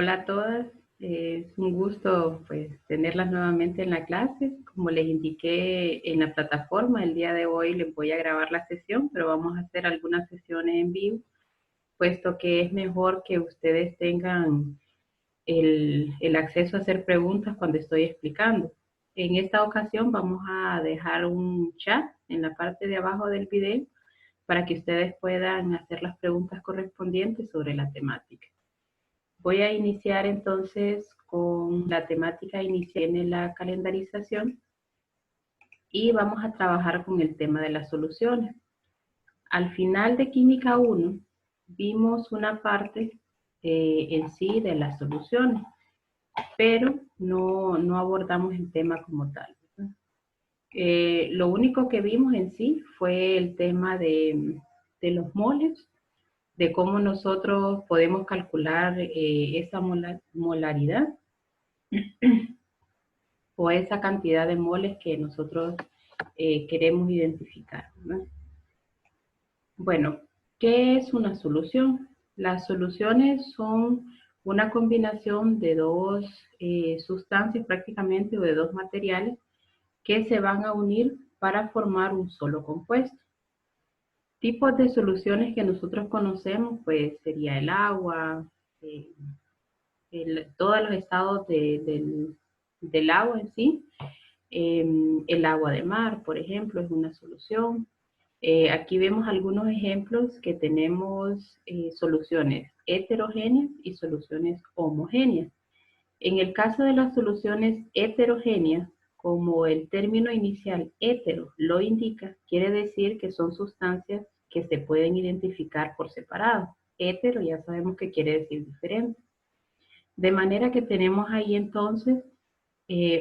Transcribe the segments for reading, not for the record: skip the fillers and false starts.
Hola a todas, es un gusto pues tenerlas nuevamente en la clase. Como les indiqué en la plataforma, el día de hoy les voy a grabar la sesión, pero vamos a hacer algunas sesiones en vivo, puesto que es mejor que ustedes tengan el acceso a hacer preguntas cuando estoy explicando. En esta ocasión vamos a dejar un chat en la parte de abajo del video para que ustedes puedan hacer las preguntas correspondientes sobre la temática. Voy a iniciar entonces con la temática inicial en la calendarización y vamos a trabajar con el tema de las soluciones. Al final de Química 1 vimos una parte en sí de las soluciones, pero no abordamos el tema como tal. Lo único que vimos en sí fue el tema de los moles, de cómo nosotros podemos calcular esa molaridad o esa cantidad de moles que nosotros queremos identificar, ¿no? Bueno, ¿qué es una solución? Las soluciones son una combinación de dos sustancias prácticamente o de dos materiales que se van a unir para formar un solo compuesto. Tipos de soluciones que nosotros conocemos, pues sería el agua, eh, todos los estados del agua en sí. El agua de mar, por ejemplo, es una solución. Aquí vemos algunos ejemplos que tenemos soluciones heterogéneas y soluciones homogéneas. En el caso de las soluciones heterogéneas, como el término inicial hetero lo indica, quiere decir que son sustancias que se pueden identificar por separado. Hetero ya sabemos que quiere decir diferente. De manera que tenemos ahí entonces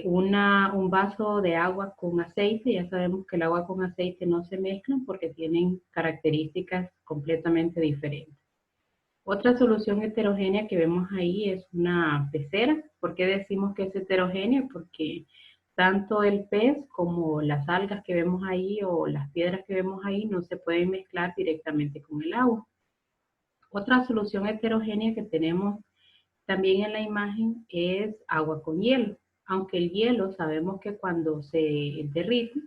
un vaso de agua con aceite. Ya sabemos que el agua con aceite no se mezclan porque tienen características completamente diferentes. Otra solución heterogénea que vemos ahí es una pecera. ¿Por qué decimos que es heterogénea? Porque tanto el pez como las algas que vemos ahí o las piedras que vemos ahí no se pueden mezclar directamente con el agua. Otra solución heterogénea que tenemos también en la imagen es agua con hielo. Aunque el hielo sabemos que cuando se derrite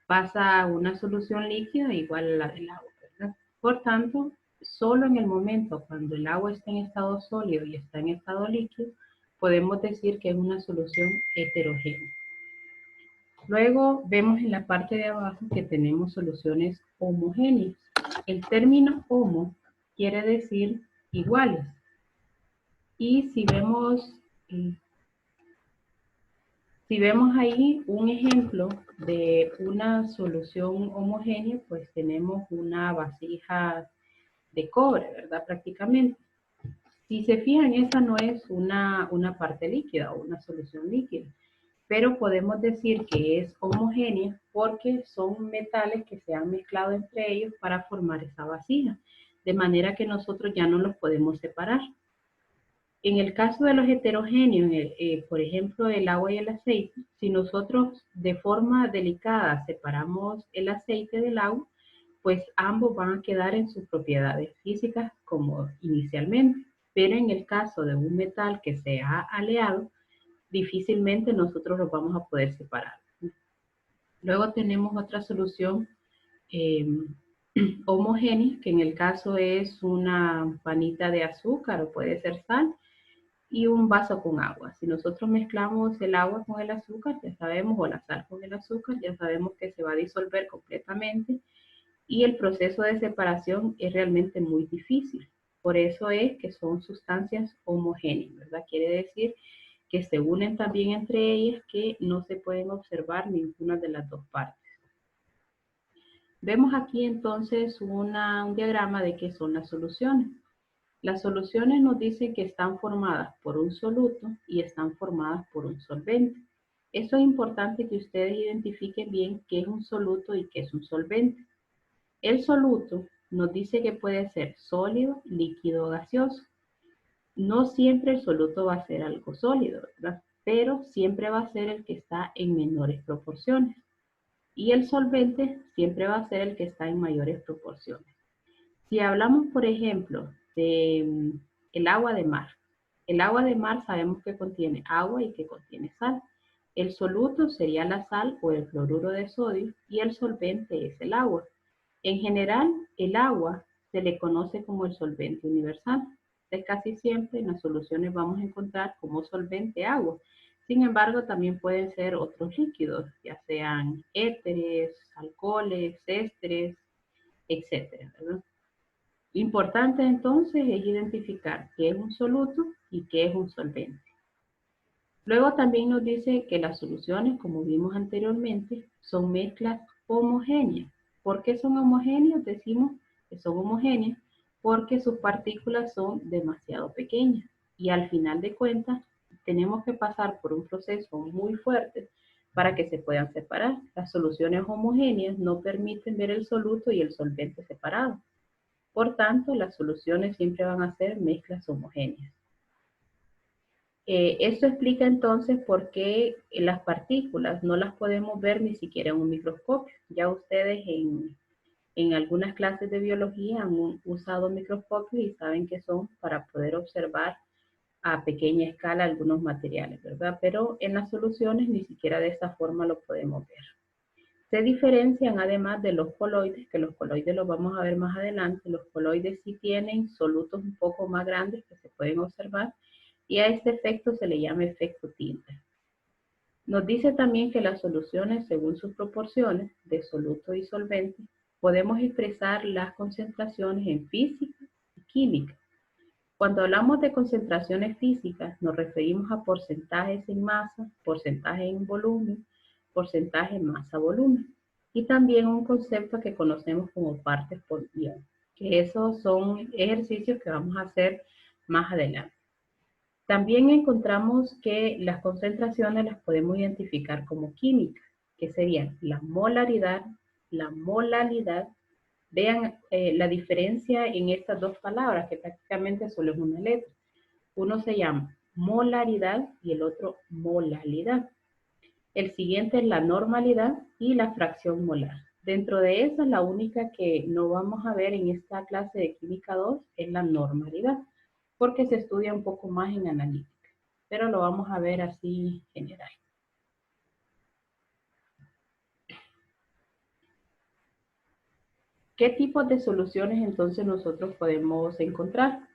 pasa a una solución líquida igual a la del agua, ¿verdad? Por tanto, solo en el momento cuando el agua está en estado sólido y está en estado líquido, podemos decir que es una solución heterogénea. Luego vemos en la parte de abajo que tenemos soluciones homogéneas. El término homo quiere decir iguales. Y si vemos ahí un ejemplo de una solución homogénea, pues tenemos una vasija de cobre, ¿verdad? Prácticamente. Si se fijan, esa no es una parte líquida o una solución líquida, pero podemos decir que es homogénea porque son metales que se han mezclado entre ellos para formar esa vasija, de manera que nosotros ya no los podemos separar. En el caso de los heterogéneos, por ejemplo, el agua y el aceite, si nosotros de forma delicada separamos el aceite del agua, pues ambos van a quedar en sus propiedades físicas como inicialmente. Pero en el caso de un metal que se ha aleado, difícilmente nosotros los vamos a poder separar. Luego tenemos otra solución eh, homogénea, que en el caso es una panita de azúcar o puede ser sal, y un vaso con agua. Si nosotros mezclamos el agua con el azúcar, ya sabemos, o la sal con el azúcar, ya sabemos que se va a disolver completamente y el proceso de separación es realmente muy difícil. Por eso es que son sustancias homogéneas, ¿verdad? Quiere decir que se unen también entre ellas, que no se pueden observar ninguna de las dos partes. Vemos aquí entonces un diagrama de qué son las soluciones. Las soluciones nos dicen que están formadas por un soluto y están formadas por un solvente. Eso es importante que ustedes identifiquen bien qué es un soluto y qué es un solvente. El soluto nos dice que puede ser sólido, líquido o gaseoso. No siempre el soluto va a ser algo sólido, ¿verdad? Pero siempre va a ser el que está en menores proporciones. Y el solvente siempre va a ser el que está en mayores proporciones. Si hablamos, por ejemplo, de el agua de mar, El agua de mar sabemos que contiene agua y que contiene sal. El soluto sería la sal o el cloruro de sodio y el solvente es el agua. En general, el agua se le conoce como el solvente universal. Casi siempre en las soluciones vamos a encontrar como solvente agua. Sin embargo, también pueden ser otros líquidos, ya sean éteres, alcoholes, ésteres, etcétera, ¿verdad? Importante entonces es identificar qué es un soluto y qué es un solvente. Luego también nos dice que las soluciones, como vimos anteriormente, son mezclas homogéneas. ¿Por qué son homogéneas? Decimos que son homogéneas porque sus partículas son demasiado pequeñas y al final de cuentas tenemos que pasar por un proceso muy fuerte para que se puedan separar. Las soluciones homogéneas no permiten ver el soluto y el solvente separados. Por tanto, las soluciones siempre van a ser mezclas homogéneas. Esto explica entonces por qué las partículas no las podemos ver ni siquiera en un microscopio. Ya ustedes en algunas clases de biología han usado microscopios y saben que son para poder observar a pequeña escala algunos materiales, ¿verdad? Pero en las soluciones ni siquiera de esta forma lo podemos ver. Se diferencian además de los coloides, que los coloides los vamos a ver más adelante. Los coloides sí tienen solutos un poco más grandes que se pueden observar y a este efecto se le llama efecto tinta. Nos dice también que las soluciones, según sus proporciones de soluto y solvente, podemos expresar las concentraciones en física y química. Cuando hablamos de concentraciones físicas, nos referimos a porcentajes en masa, porcentaje en volumen, porcentaje en masa-volumen. Y también un concepto que conocemos como partes por ion, que esos son ejercicios que vamos a hacer más adelante. También encontramos que las concentraciones las podemos identificar como químicas, que serían la molaridad, la molalidad. Vean la diferencia en estas dos palabras, que prácticamente solo es una letra. Uno se llama molaridad y el otro molalidad. El siguiente es la normalidad y la fracción molar. Dentro de esa, la única que no vamos a ver en esta clase de Química 2 es la normalidad, porque se estudia un poco más en analítica, pero lo vamos a ver así general. ¿Qué tipos de soluciones entonces nosotros podemos encontrar?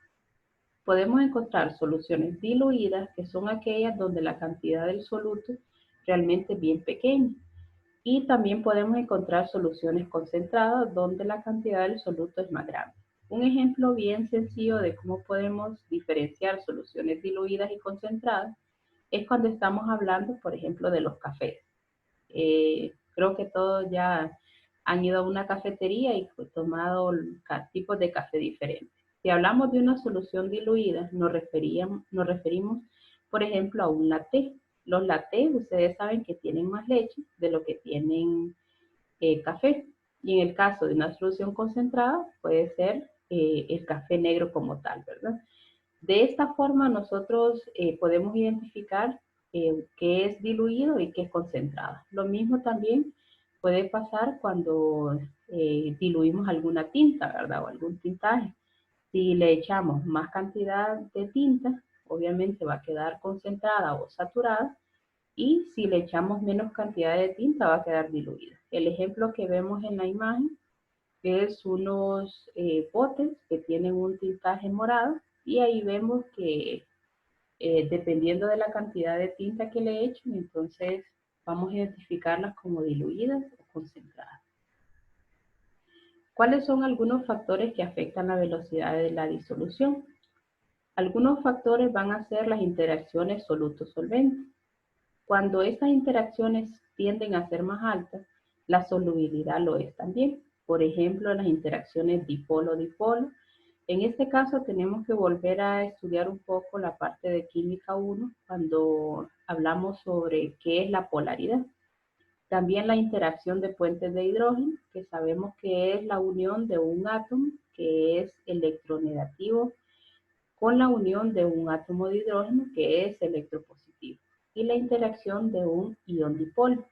Podemos encontrar soluciones diluidas, que son aquellas donde la cantidad del soluto realmente es bien pequeña. Y también podemos encontrar soluciones concentradas, donde la cantidad del soluto es más grande. Un ejemplo bien sencillo de cómo podemos diferenciar soluciones diluidas y concentradas es cuando estamos hablando, por ejemplo, de los cafés. Creo que todos ya han ido a una cafetería y tomado tipos de café diferentes. Si hablamos de una solución diluida, nos referimos, por ejemplo, a un latte. Los latés, ustedes saben que tienen más leche de lo que tienen café. Y en el caso de una solución concentrada, puede ser el café negro como tal, ¿verdad? De esta forma nosotros podemos identificar qué es diluido y qué es concentrado. Lo mismo también puede pasar cuando diluimos alguna tinta, ¿verdad? O algún tintaje. Si le echamos más cantidad de tinta, obviamente va a quedar concentrada o saturada, y si le echamos menos cantidad de tinta va a quedar diluida. El ejemplo que vemos en la imagen es unos botes que tienen un tintaje morado y ahí vemos que dependiendo de la cantidad de tinta que le echen, entonces vamos a identificarlas como diluidas o concentradas. ¿Cuáles son algunos factores que afectan la velocidad de la disolución? Algunos factores van a ser las interacciones soluto-solvente. Cuando estas interacciones tienden a ser más altas, la solubilidad lo es también. Por ejemplo, las interacciones dipolo-dipolo. En este caso tenemos que volver a estudiar un poco la parte de química 1 cuando hablamos sobre qué es la polaridad. También la interacción de puentes de hidrógeno, que sabemos que es la unión de un átomo que es electronegativo con la unión de un átomo de hidrógeno que es electropositivo, y la interacción de un ion dipolo.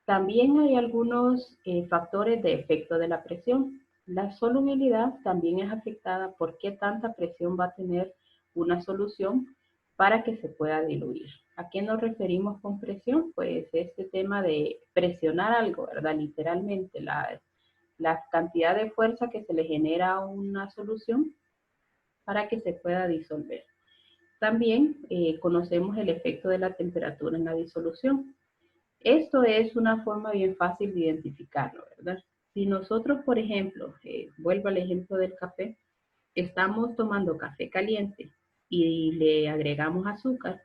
También hay algunos factores de efecto de la presión. La solubilidad también es afectada por qué tanta presión va a tener una solución para que se pueda diluir. ¿A qué nos referimos con presión? Pues este tema de presionar algo, ¿verdad? Literalmente, la cantidad de fuerza que se le genera a una solución para que se pueda disolver. También conocemos el efecto de la temperatura en la disolución. Esto es una forma bien fácil de identificarlo, ¿verdad? Si nosotros, por ejemplo, vuelvo al ejemplo del café, estamos tomando café caliente y le agregamos azúcar,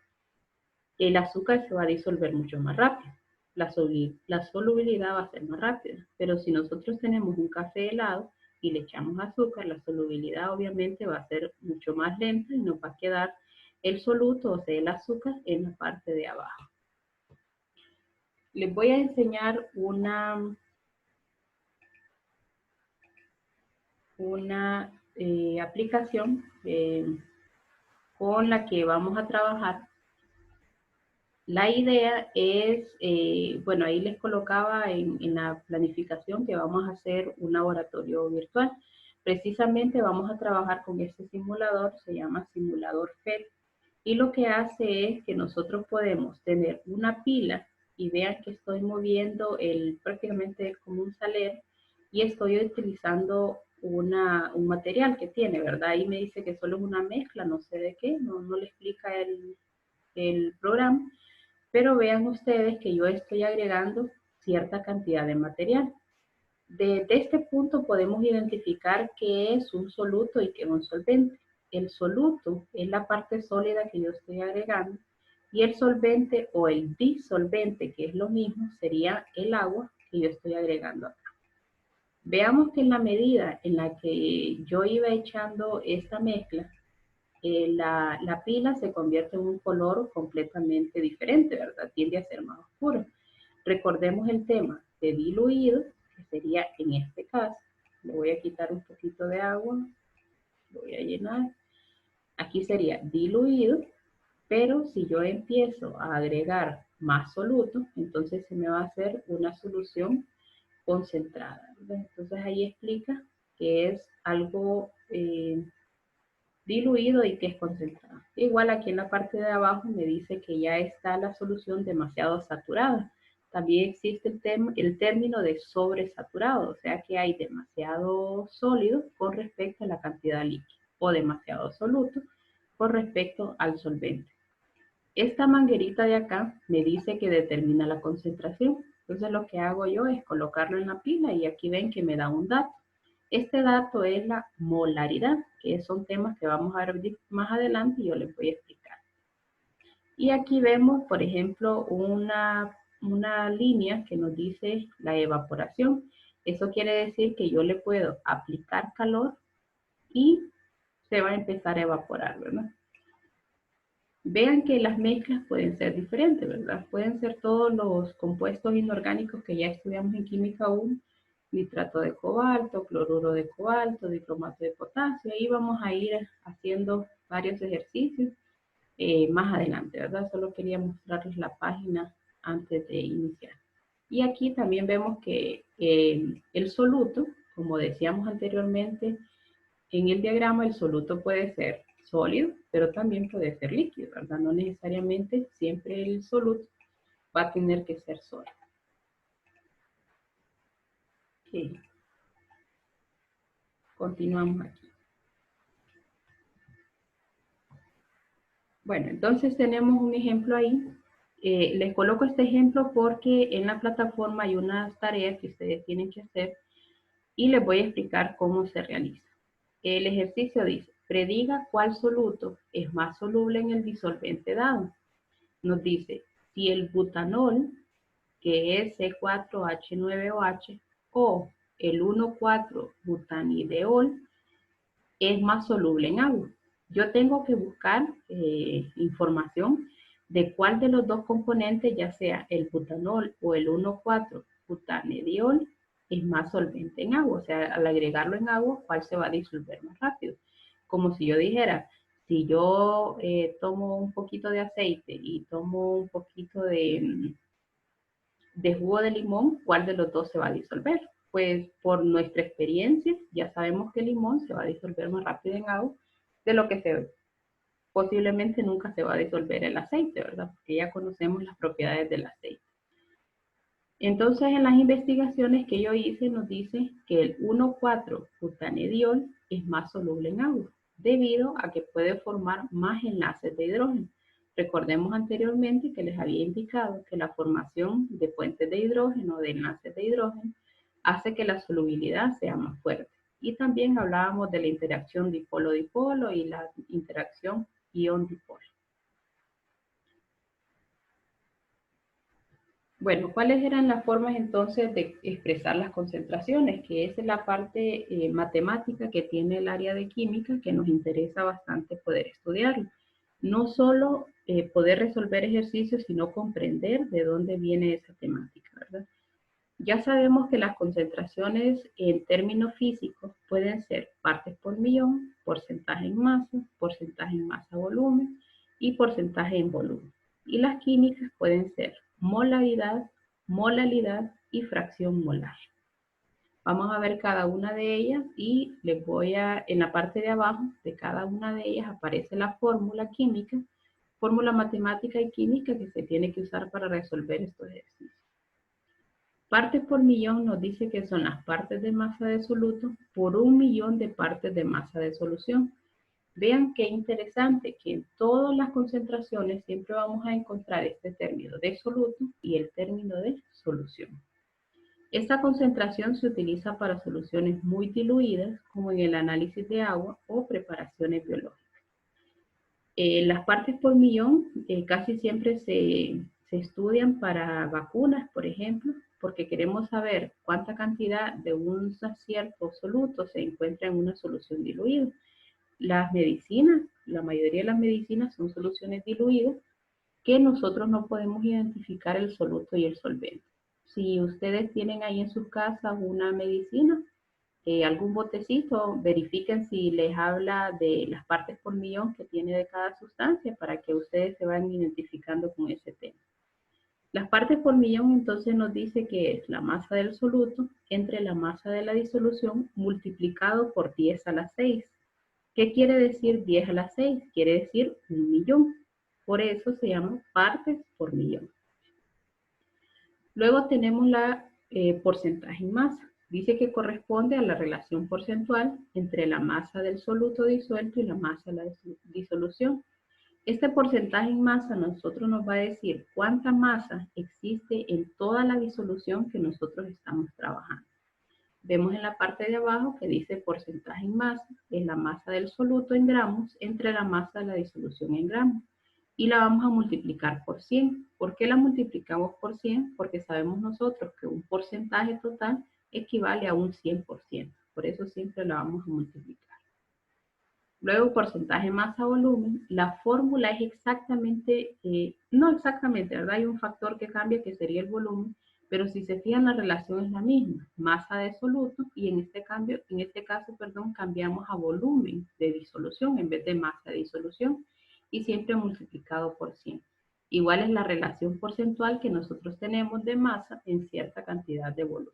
el azúcar se va a disolver mucho más rápido. La solubilidad va a ser más rápida. Pero si nosotros tenemos un café helado y le echamos azúcar, la solubilidad obviamente va a ser mucho más lenta y nos va a quedar el soluto, o sea, el azúcar, en la parte de abajo. Les voy a enseñar una aplicación con la que vamos a trabajar. La idea es, bueno, ahí les colocaba en la planificación que vamos a hacer un laboratorio virtual. Precisamente vamos a trabajar con este simulador, se llama simulador FED, y lo que hace es que nosotros podemos tener una pila y vean que estoy moviendo prácticamente como un salero y estoy utilizando un material que tiene, ¿verdad? Ahí me dice que solo es una mezcla, no sé de qué, no le explica el programa, pero vean ustedes que yo estoy agregando cierta cantidad de material. Desde este punto podemos identificar qué es un soluto y qué es un solvente. El soluto es la parte sólida que yo estoy agregando y el solvente o el disolvente, que es lo mismo, sería el agua que yo estoy agregando acá. Veamos que en la medida en la que yo iba echando esta mezcla, la pila se convierte en un color completamente diferente, ¿verdad? Tiende a ser más oscuro. Recordemos el tema de diluido, que sería en este caso, le voy a quitar un poquito de agua, lo voy a llenar. Aquí sería diluido, pero si yo empiezo a agregar más soluto, entonces se me va a hacer una solución concentrada, ¿verdad? Entonces ahí explica que es algo diluido y que es concentrado. Igual aquí en la parte de abajo me dice que ya está la solución demasiado saturada. También existe el término de sobresaturado, o sea que hay demasiado sólido con respecto a la cantidad líquida o demasiado soluto con respecto al solvente. Esta manguerita de acá me dice que determina la concentración. Entonces lo que hago yo es colocarlo en la pila y aquí ven que me da un dato. Este dato es la molaridad, que son temas que vamos a ver más adelante y yo les voy a explicar. Y aquí vemos, por ejemplo, una línea que nos dice la evaporación. Eso quiere decir que yo le puedo aplicar calor y se va a empezar a evaporar, ¿verdad? Vean que las mezclas pueden ser diferentes, ¿verdad? Pueden ser todos los compuestos inorgánicos que ya estudiamos en química 1, nitrato de cobalto, cloruro de cobalto, dicromato de potasio. Ahí vamos a ir haciendo varios ejercicios más adelante, ¿verdad? Solo quería mostrarles la página antes de iniciar. Y aquí también vemos que el soluto, como decíamos anteriormente, en el diagrama el soluto puede ser sólido, pero también puede ser líquido, ¿verdad? No necesariamente siempre el soluto va a tener que ser sólido. Okay. Continuamos aquí. Bueno, entonces tenemos un ejemplo ahí. Les coloco este ejemplo porque en la plataforma hay unas tareas que ustedes tienen que hacer y les voy a explicar cómo se realiza. El ejercicio dice, prediga cuál soluto es más soluble en el disolvente dado. Nos dice, si el butanol, que es C4H9OH, o el 1,4-butanideol, es más soluble en agua. Yo tengo que buscar información de cuál de los dos componentes, ya sea el butanol o el 1,4-butanediol, es más solvente en agua. O sea, al agregarlo en agua, ¿cuál se va a disolver más rápido? Como si yo dijera, si yo tomo un poquito de aceite y tomo un poquito de jugo de limón, ¿cuál de los dos se va a disolver? Pues por nuestra experiencia, ya sabemos que el limón se va a disolver más rápido en agua de lo que posiblemente nunca se va a disolver el aceite, ¿verdad? Porque ya conocemos las propiedades del aceite. Entonces, en las investigaciones que yo hice, nos dice que el 1,4-butanediol es más soluble en agua, debido a que puede formar más enlaces de hidrógeno. Recordemos anteriormente que les había indicado que la formación de puentes de hidrógeno, de enlaces de hidrógeno, hace que la solubilidad sea más fuerte. Y también hablábamos de la interacción dipolo-dipolo y la interacción ion-dipolo. Bueno, ¿cuáles eran las formas entonces de expresar las concentraciones? Que esa es la parte matemática que tiene el área de química que nos interesa bastante poder estudiarlo. No solo poder resolver ejercicios, sino comprender de dónde viene esa temática, ¿verdad? Ya sabemos que las concentraciones en términos físicos pueden ser partes por millón, porcentaje en masa volumen y porcentaje en volumen. Y las químicas pueden ser molaridad, molalidad y fracción molar. Vamos a ver cada una de ellas y les voy a, en la parte de abajo de cada una de ellas aparece la fórmula química, fórmula matemática y química que se tiene que usar para resolver estos ejercicios. Partes por millón nos dice que son las partes de masa de soluto por 1.000.000 de partes de masa de solución. Vean qué interesante que en todas las concentraciones siempre vamos a encontrar este término de soluto y el término de solución. Esta concentración se utiliza para soluciones muy diluidas, como en el análisis de agua o preparaciones biológicas. Las partes por millón casi siempre se estudian para vacunas, por ejemplo, porque queremos saber cuánta cantidad de un cierto soluto se encuentra en una solución diluida. Las medicinas, la mayoría de las medicinas son soluciones diluidas que nosotros no podemos identificar el soluto y el solvente. Si ustedes tienen ahí en sus casas una medicina, algún botecito, verifiquen si les habla de las partes por millón que tiene de cada sustancia para que ustedes se vayan identificando con ese tema. Las partes por millón entonces nos dice que es la masa del soluto entre la masa de la disolución multiplicado por 10 a la 6. ¿Qué quiere decir 10 a la 6? Quiere decir 1.000.000. Por eso se llama partes por millón. Luego tenemos la porcentaje en masa. Dice que corresponde a la relación porcentual entre la masa del soluto disuelto y la masa de la disolución. Este porcentaje en masa a nosotros nos va a decir cuánta masa existe en toda la disolución que nosotros estamos trabajando. Vemos en la parte de abajo que dice porcentaje en masa, es la masa del soluto en gramos entre la masa de la disolución en gramos. Y la vamos a multiplicar por 100. ¿Por qué la multiplicamos por 100? Porque sabemos nosotros que un porcentaje total equivale a un 100%. Por eso siempre la vamos a multiplicar. Luego, porcentaje masa-volumen, la fórmula es exactamente, no exactamente, ¿verdad? Hay un factor que cambia que sería el volumen, pero si se fijan la relación es la misma, masa de soluto y en este caso, cambiamos a volumen de disolución en vez de masa de disolución y siempre multiplicado por 100. Igual es la relación porcentual que nosotros tenemos de masa en cierta cantidad de volumen.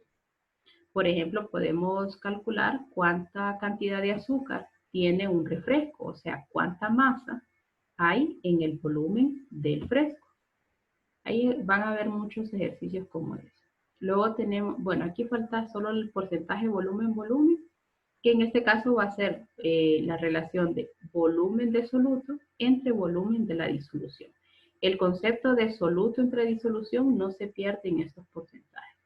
Por ejemplo, podemos calcular cuánta cantidad de azúcar tiene un refresco, o sea, cuánta masa hay en el volumen del fresco. Ahí van a ver muchos ejercicios como ese. Luego tenemos, bueno, aquí falta solo el porcentaje volumen-volumen, que en este caso va a ser la relación de volumen de soluto entre volumen de la disolución. El concepto de soluto entre disolución no se pierde en estos porcentajes.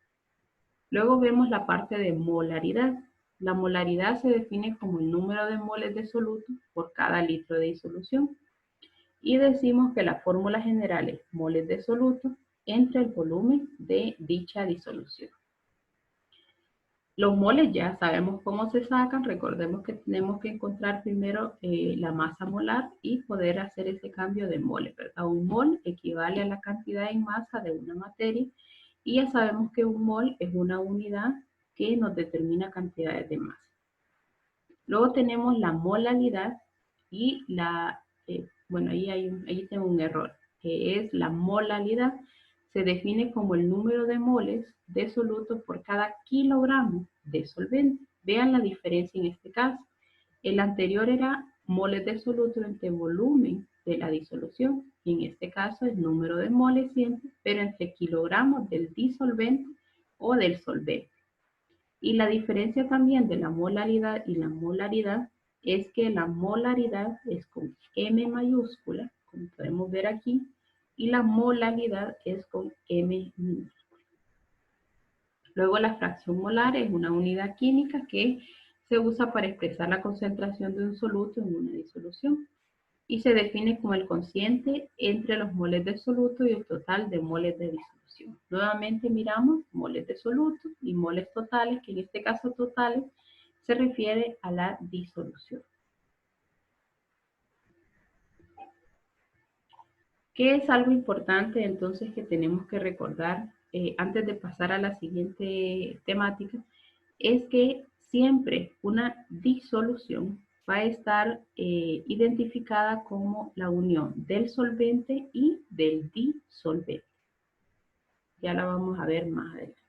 Luego vemos la parte de molaridad. La molaridad se define como el número de moles de soluto por cada litro de disolución. Y decimos que la fórmula general es moles de soluto entre el volumen de dicha disolución. Los moles ya sabemos cómo se sacan. Recordemos que tenemos que encontrar primero la masa molar y poder hacer ese cambio de moles, ¿verdad? Un mol equivale a la cantidad en masa de una materia y ya sabemos que un mol es una unidad que nos determina cantidades de masa. Luego tenemos la molalidad y bueno, ahí tengo un error, que es la molalidad. Se define como el número de moles de soluto por cada kilogramo de solvente. Vean la diferencia en este caso. El anterior era moles de soluto entre volumen de la disolución. Y en este caso el número de moles siempre, pero entre kilogramos del disolvente o del solvente. Y la diferencia también de la molaridad y la molaridad es que la molaridad es con M mayúscula, como podemos ver aquí, y la molaridad es con M minúscula. Luego la fracción molar es una unidad química que se usa para expresar la concentración de un soluto en una disolución y se define como el cociente entre los moles de soluto y el total de moles de disolución. Nuevamente miramos moles de soluto y moles totales, que en este caso totales se refiere a la disolución. ¿Qué es algo importante entonces que tenemos que recordar antes de pasar a la siguiente temática? Es que siempre una disolución va a estar identificada como la unión del solvente y del disolvente. Ya la vamos a ver más adelante.